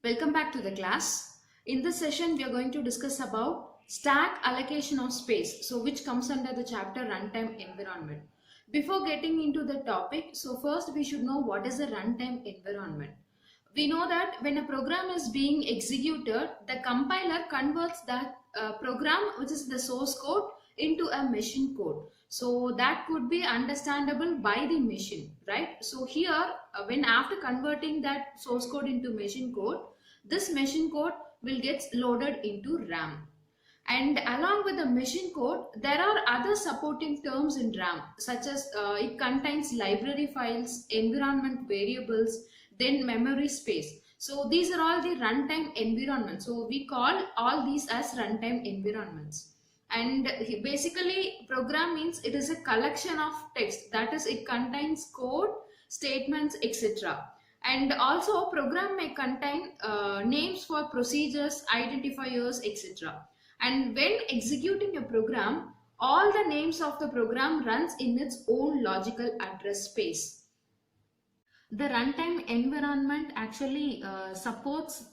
Welcome back to the class. In this session, we are going to discuss about stack allocation of space, so which comes under the chapter runtime environment. Before getting into the topic, so first we should know what is a runtime environment. We know that when a program is being executed, the compiler converts that program, which is the source code, into a machine code. So that could be understandable by the machine, right? So here, when after converting that source code into machine code, this machine code will get loaded into RAM. And along with the machine code, there are other supporting terms in RAM, such as it contains library files, environment variables, then memory space. So these are all the runtime environments. So we call all these as runtime environments. And basically, program means it is a collection of text. That is, it contains code, statements, etc. And also, program may contain names for procedures, identifiers, etc. And when executing a program, all the names of the program runs in its own logical address space. The runtime environment actually supports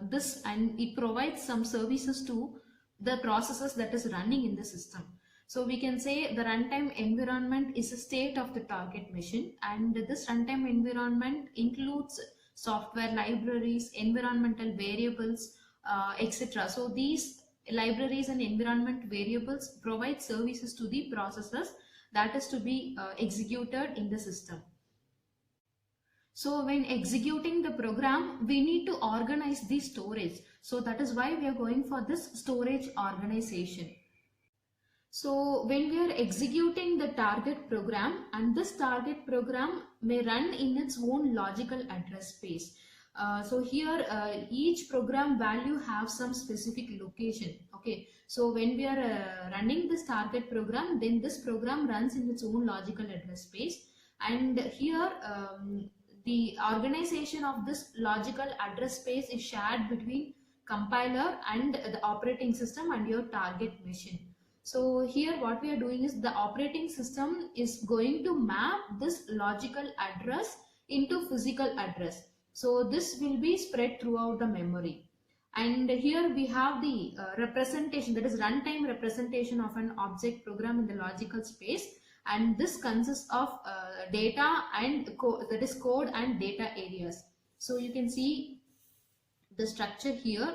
this, and it provides some services to the processes that is running in the system. So we can say the runtime environment is a state of the target machine, and this runtime environment includes software libraries, environmental variables, etc. So these libraries and environment variables provide services to the processes that is to be executed in the system. So when executing the program, we need to organize the storage. So that is why we are going for this storage organization. So when we are executing the target program, and this target program may run in its own logical address space. So here each program value have some specific location. Okay, so when we are running this target program, then this program runs in its own logical address space. And here the organization of this logical address space is shared between compiler and the operating system and your target machine. So here what we are doing is the operating system is going to map this logical address into physical address. So this will be spread throughout the memory. And here we have the representation, that is runtime representation of an object program in the logical space. And this consists of data and that is code and data areas. So you can see the structure here.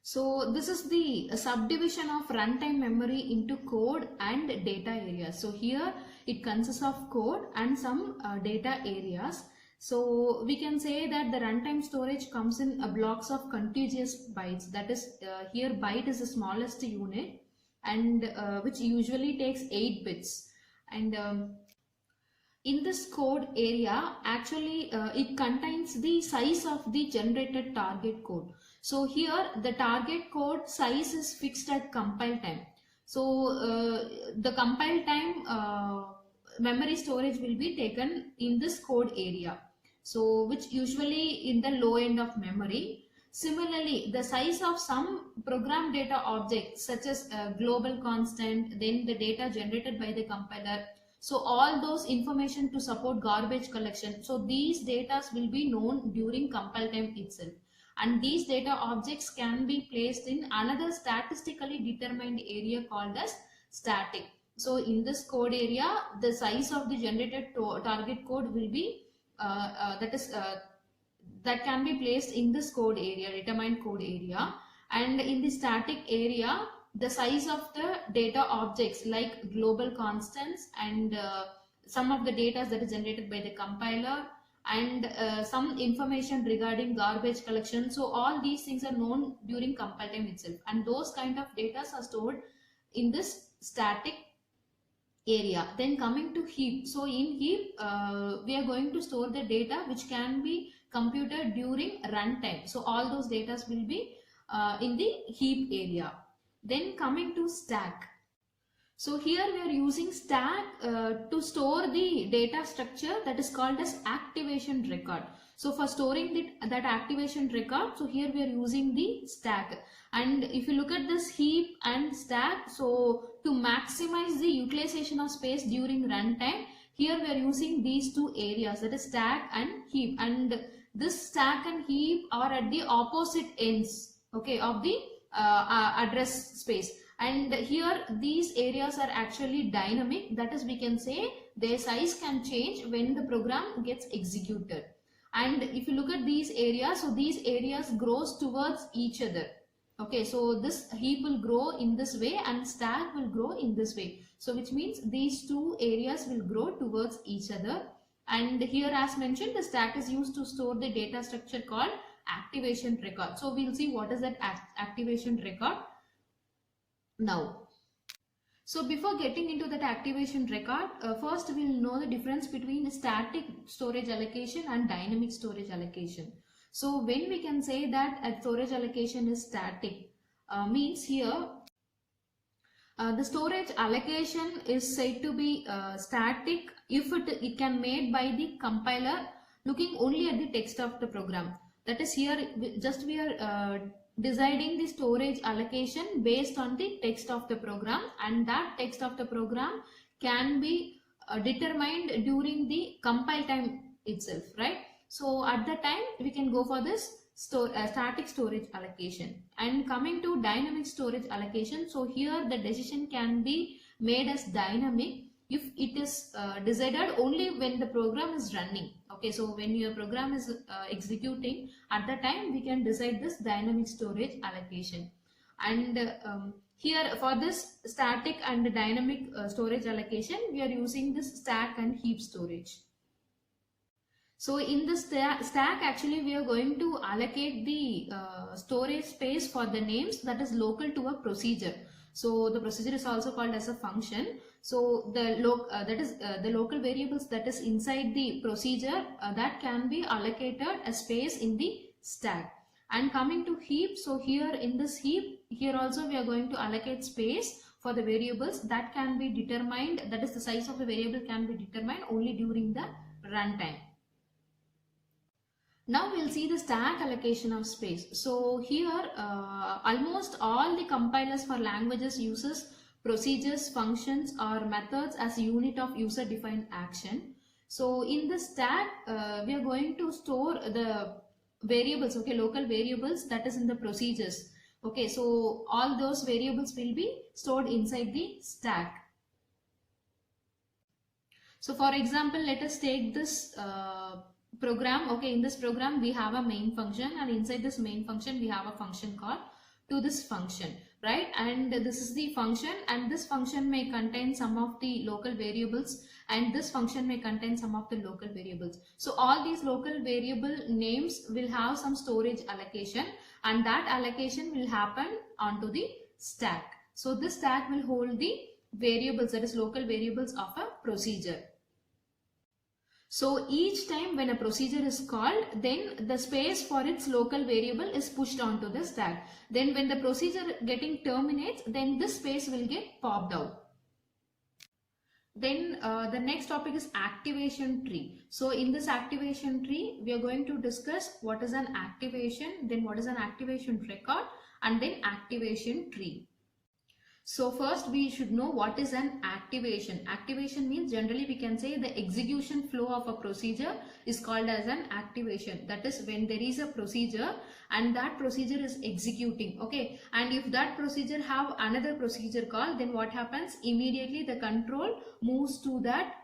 So this is the subdivision of runtime memory into code and data areas. So here it consists of code and some data areas. So we can say that the runtime storage comes in blocks of contiguous bytes. That is, here byte is the smallest unit, and which usually takes 8 bits. And in this code area, actually it contains the size of the generated target code. So here the target code size is fixed at compile time. So the compile time memory storage will be taken in this code area, so which usually in the low end of memory. Similarly, the size of some program data objects such as global constant, then the data generated by the compiler, so all those information to support garbage collection, so these data will be known during compile time itself. And these data objects can be placed in another statistically determined area called as static. So in this code area, the size of the generated target code will be that can be placed in this code area, determined code area. And in the static area, the size of the data objects like global constants and some of the data that is generated by the compiler, and some information regarding garbage collection. So all these things are known during compile time itself, and those kind of data are stored in this static area. Then coming to heap, so in heap we are going to store the data which can be computed during runtime. So all those data will be in the heap area. Then coming to stack, so here we are using stack to store the data structure that is called as activation record. So for storing that activation record, so here we are using the stack. And if you look at this heap and stack, so to maximize the utilization of space during runtime, here we are using these two areas, that is stack and heap, and this stack and heap are at the opposite ends, okay, of the address space. And here these areas are actually dynamic, that is we can say their size can change when the program gets executed. And if you look at these areas, so these areas grows towards each other. Okay, so this heap will grow in this way and stack will grow in this way. So which means these two areas will grow towards each other. And here as mentioned, the stack is used to store the data structure called activation record. So we'll see what is that activation record now. So before getting into that activation record, first we'll know the difference between static storage allocation and dynamic storage allocation. So when we can say that a storage allocation is static, means here the storage allocation is said to be static if it can made by the compiler looking only at the text of the program. That is here just we are deciding the storage allocation based on the text of the program, and that text of the program can be determined during the compile time itself, right? So at that time we can go for this static storage allocation. And coming to dynamic storage allocation, so here the decision can be made as dynamic if it is decided only when the program is running. Okay, so when your program is executing, at that time we can decide this dynamic storage allocation. And here for this static and dynamic storage allocation, we are using this stack and heap storage. So in the stack actually we are going to allocate the storage space for the names that is local to a procedure. So the procedure is also called as a function. So the the local variables that is inside the procedure that can be allocated a space in the stack. And coming to heap, so here in this heap, here also we are going to allocate space for the variables that can be determined, that is the size of the variable can be determined only during the runtime. Now we'll see the stack allocation of space. So here almost all the compilers for languages uses procedures, functions or methods as a unit of user defined action. So in the stack we are going to store the variables, okay, local variables that is in the procedures. Okay, so all those variables will be stored inside the stack. So for example, let us take this program. Okay, in this program we have a main function, and inside this main function we have a function called to this function, right? And this is the function, and this function may contain some of the local variables, and this function may contain some of the local variables. So all these local variable names will have some storage allocation, and that allocation will happen onto the stack. So this stack will hold the variables, that is local variables of a procedure. So each time when a procedure is called, then the space for its local variable is pushed onto the stack. Then when the procedure getting terminates, then this space will get popped out. Then the next topic is activation tree. So in this activation tree, we are going to discuss what is an activation, then what is an activation record, and then activation tree. So first we should know what is an activation. Activation means generally we can say the execution flow of a procedure is called as an activation. That is when there is a procedure and that procedure is executing. Okay, and if that procedure have another procedure call, then what happens? Immediately the control moves to that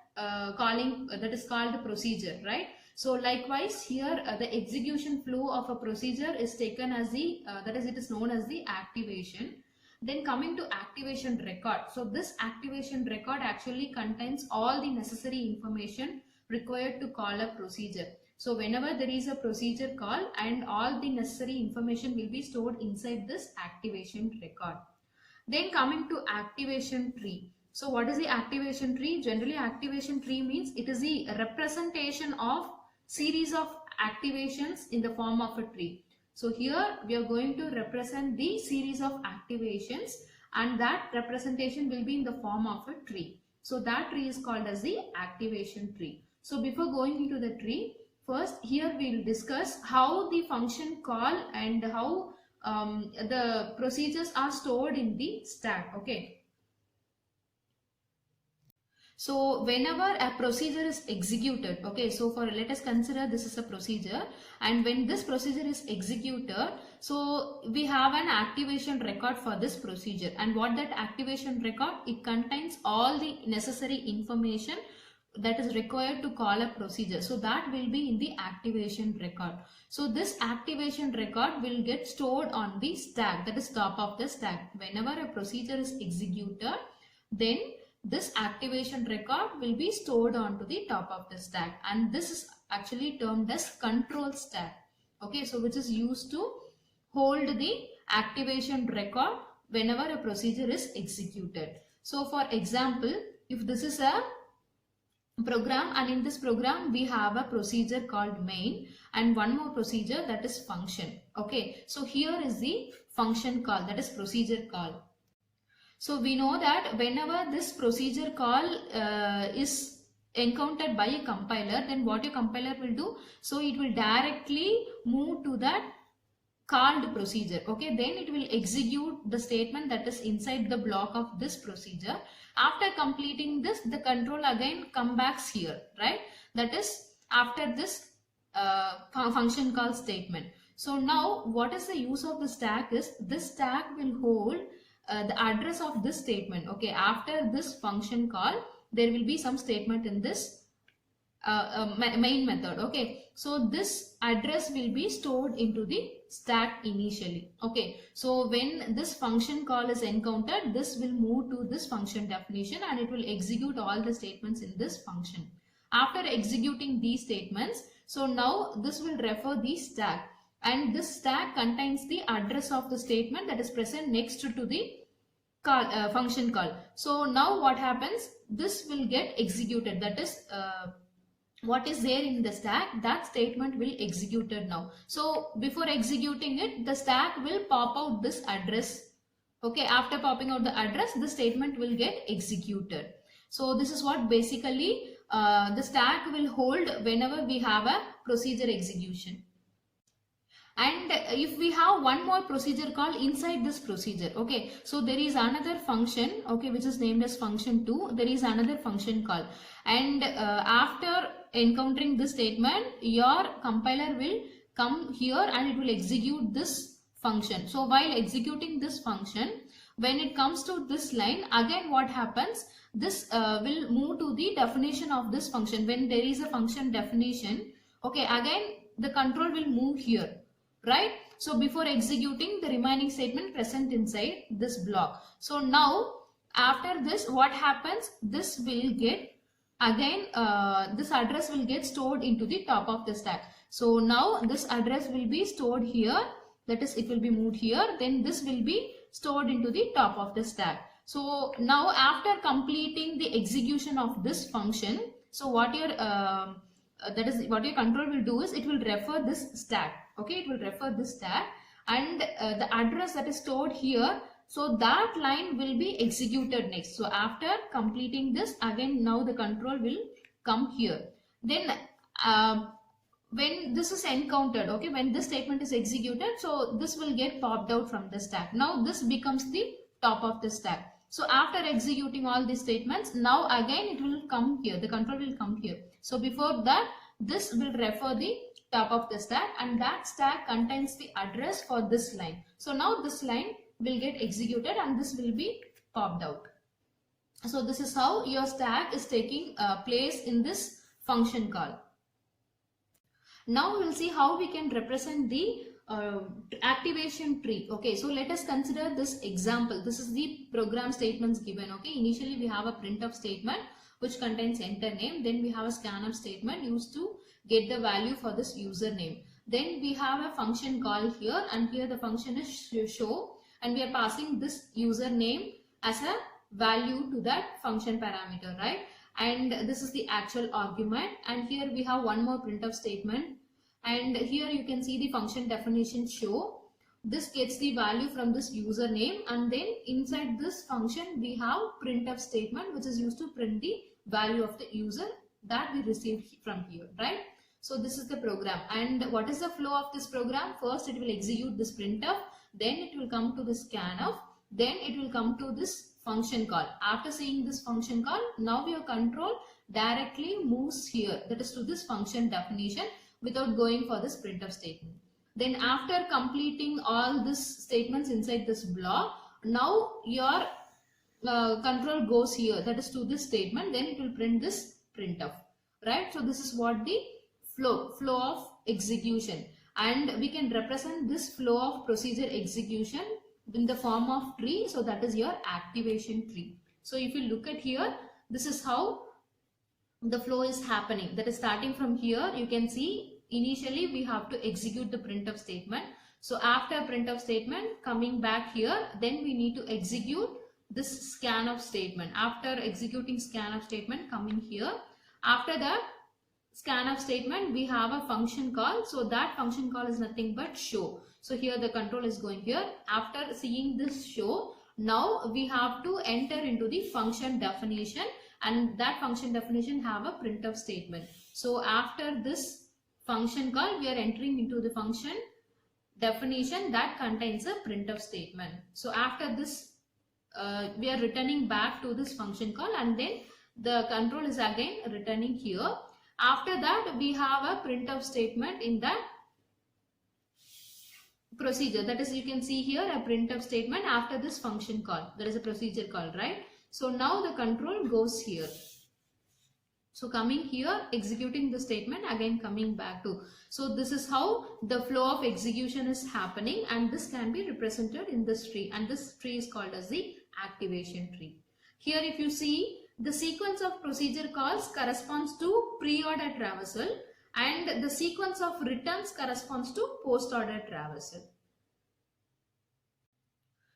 calling that is called the procedure, right? So likewise here the execution flow of a procedure is taken as the that is it is known as the activation. Then coming to activation record. So this activation record actually contains all the necessary information required to call a procedure. So whenever there is a procedure call, and all the necessary information will be stored inside this activation record. Then coming to activation tree. So what is the activation tree? Generally activation tree means it is the representation of series of activations in the form of a tree. So here we are going to represent the series of activations, and that representation will be in the form of a tree. So that tree is called as the activation tree. So before going into the tree, first here we will discuss how the function call and how the procedures are stored in the stack. Okay. So whenever a procedure is executed, okay, so let us consider this is a procedure, and when this procedure is executed, so we have an activation record for this procedure, and what that activation record, it contains all the necessary information that is required to call a procedure. So that will be in the activation record. So this activation record will get stored on the stack, that is top of the stack. Whenever a procedure is executed, then this activation record will be stored onto the top of the stack, and this is actually termed as control stack, okay, so which is used to hold the activation record whenever a procedure is executed. So for example, if this is a program, and in this program we have a procedure called main and one more procedure, that is function, okay, so here is the function call, that is procedure call. So we know that whenever this procedure call is encountered by a compiler, then what your compiler will do, so it will directly move to that called procedure, okay, then it will execute the statement that is inside the block of this procedure. After completing this, the control again comes back here, right, that is after this function call statement. So now what is the use of the stack is, this stack will hold the address of this statement, okay, after this function call there will be some statement in this main method, okay, so this address will be stored into the stack initially, okay, so when this function call is encountered, this will move to this function definition and it will execute all the statements in this function. After executing these statements, so now this will refer the stack, and this stack contains the address of the statement that is present next to the call, function call. So now what happens, this will get executed, that is what is there in the stack, that statement will executed now. So before executing it, the stack will pop out this address, okay, after popping out the address, the statement will get executed. So this is what basically the stack will hold whenever we have a procedure execution. And if we have one more procedure call inside this procedure, okay, so there is another function, okay, which is named as function 2, there is another function call, and after encountering this statement, your compiler will come here and it will execute this function. So while executing this function, when it comes to this line, again what happens, this will move to the definition of this function. When there is a function definition, okay, again the control will move here, right? So before executing the remaining statement present inside this block. So now after this, what happens, this will get again this address will get stored into the top of the stack. So now this address will be stored here, that is it will be moved here, then this will be stored into the top of the stack. So now after completing the execution of this function, so what your that is what your control will do is, it will refer this stack, okay, it will refer this stack, and the address that is stored here, so that line will be executed next. So after completing this, again now the control will come here. Then when this is encountered, okay, when this statement is executed, so this will get popped out from the stack. Now this becomes the top of the stack. So after executing all these statements, now again it will come here, the control will come here. So before that, this will refer the top of the stack, and that stack contains the address for this line. So now this line will get executed and this will be popped out. So this is how your stack is taking place in this function call. Now we will see how we can represent the activation tree. Okay, so let us consider this example. This is the program statements given. Okay, initially we have a printf statement which contains enter name. Then we have a scanf statement used to get the value for this username. Then we have a function call here, and here the function is show, and we are passing this username as a value to that function parameter, right? And this is the actual argument, and here we have one more printf statement, and here you can see the function definition show. This gets the value from this username, and then inside this function we have printf statement which is used to print the value of the user that we received from here, right? So this is the program, and what is the flow of this program? First it will execute this printf, then it will come to the scanf, then it will come to this function call. After seeing this function call, now your control directly moves here, that is to this function definition, without going for this printf statement. Then after completing all these statements inside this block, now your control goes here, that is to this statement, then it will print this printf, right? So this is what the flow of execution, and we can represent this flow of procedure execution in the form of tree. So that is your activation tree. So if you look at here, this is how the flow is happening. That is starting from here. You can see initially we have to execute the printf statement. So after printf statement, coming back here, then we need to execute this scanf statement. After executing scanf statement, coming here, after that scanf statement, we have a function call. So that function call is nothing but show. So here the control is going here. After seeing this show, now we have to enter into the function definition, and that function definition have a printf statement. So after this function call, we are entering into the function definition that contains a printf statement. So after this, we are returning back to this function call, and then the control is again returning here. After that, we have a printf statement in that procedure. That is, you can see here a printf statement after this function call. There is a procedure call, right? So now the control goes here. So coming here, executing the statement, again coming back to. So this is how the flow of execution is happening, and this can be represented in this tree, and this tree is called as the activation tree. Here if you see, the sequence of procedure calls corresponds to pre-order traversal, and the sequence of returns corresponds to post-order traversal.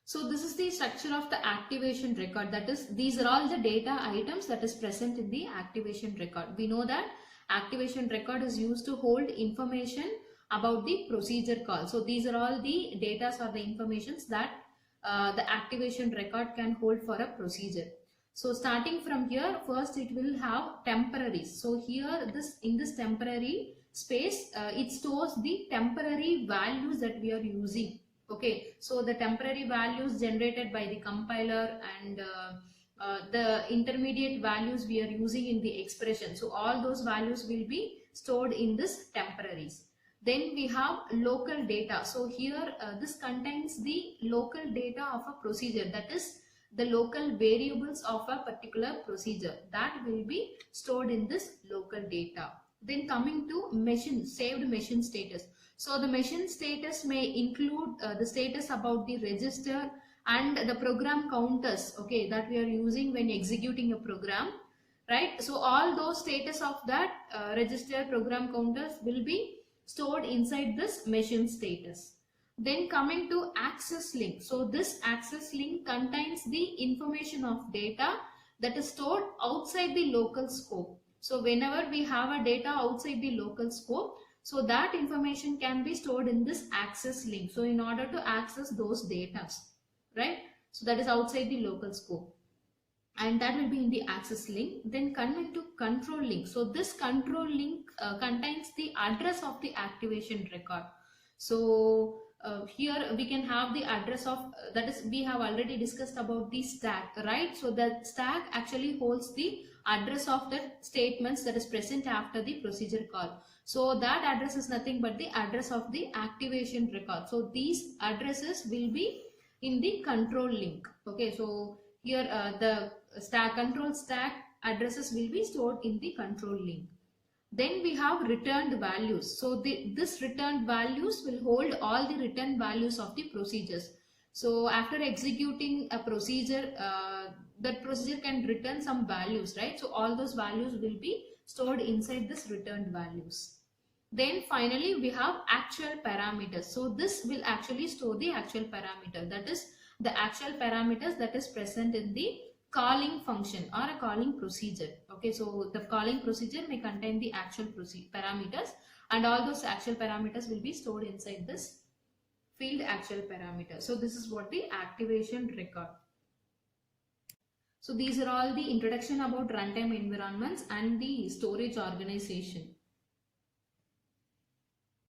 So this is the structure of the activation record. That is, these are all the data items that is present in the activation record. We know that activation record is used to hold information about the procedure call. So these are all the data or the informations that the activation record can hold for a procedure. So starting from here, first it will have temporaries. So here in this temporary space, it stores the temporary values that we are using. Okay, so the temporary values generated by the compiler and the intermediate values we are using in the expression. So all those values will be stored in this temporaries. Then we have local data. So here this contains the local data of a procedure, that is the local variables of a particular procedure that will be stored in this local data. Then coming to machine, saved machine status. So the machine status may include the status about the register and the program counters, okay, that we are using when executing a program, right? So all those status of that register, program counters will be stored inside this machine status. Then coming to access link. So this access link contains the information of data that is stored outside the local scope. So whenever we have a data outside the local scope, so that information can be stored in this access link. So in order to access those data, right? So that is outside the local scope, and that will be in the access link. Then coming to control link. So this control link contains the address of the activation record. So here we can have the address of, that is, we have already discussed about the stack, right? So that stack actually holds the address of the statements that is present after the procedure call. So that address is nothing but the address of the activation record. So these addresses will be in the control link. Okay, so here the stack control stack addresses will be stored in the control link. Then we have returned values. So this returned values will hold all the return values of the procedures. So after executing a procedure, that procedure can return some values, right? So all those values will be stored inside this returned values. Then finally we have actual parameters. So this will actually store the actual parameter, that is the actual parameters that is present in the calling function or a calling procedure. Okay, so the calling procedure may contain the actual parameters, and all those actual parameters will be stored inside this field actual parameter. So this is what the activation record. So these are all the introduction about runtime environments and the storage organization.